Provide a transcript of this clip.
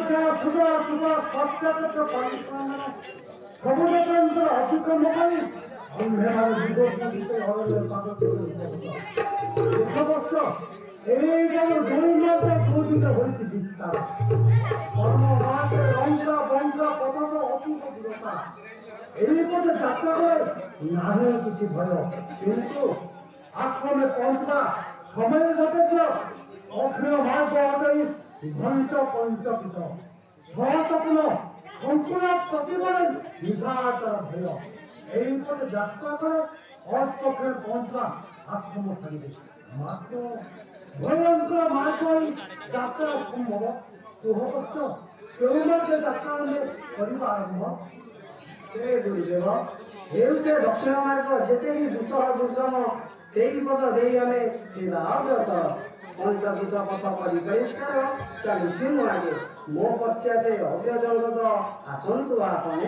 ସୁଧ ସୁଧ ପଶ୍ଚାତ ପରିଶ୍ରମ ସବୁତନ୍ତ୍ର ଅତିକ୍ରମ କରି ଅନ୍ୟମାନେ ବର୍ଷ এইভাবে দুই মাসে পূজিত হয়েছে বিস্তার কর্মভাগে রঞ্জ বঞ্জ পদত অতীত দূরতা এই পথে যাত্রা করে না হয়ে কিছু ভয় কিন্তু আশ্রমে পৌঁছবা সময়ের সাপেক্ষ অপ্রিয় মার্গ অজয়ী ঘনিত পঞ্চকৃত সহস্বপ্ন সম্পূর্ণ প্রতিবরণ বিধাতার ভয় এই পথে যাত্রা করে অর্থকে পৌঁছবা আশ্রম থাকবে মাত্র ভয়ঙ্কর মার্গই যাত্রা সম্ভব শুভকষ্ট কেউমাকে যাত্রা କରିବା ଆରମ୍ଭ ସେ ଗୁରୁଦେବ ହେଉଛେ ଦକ୍ଷିଣ ମାର୍ଗ ଯେତେ ବି ଦୁଃଖ ଦୁର୍ଗମ ସେଇ ପଦ ଦେଇ ଆମେ ଅବ୍ୟତ ପଞ୍ଚଭୂତ ପଥ କରି ପରିଷ୍କାର ଚାଲିଛି ମୁଁ ଆଗେ ମୋ ପଶ୍ଚାତେ ଅବ୍ୟଜଙ୍ଗତ ଆସନ୍ତୁ ଆପଣ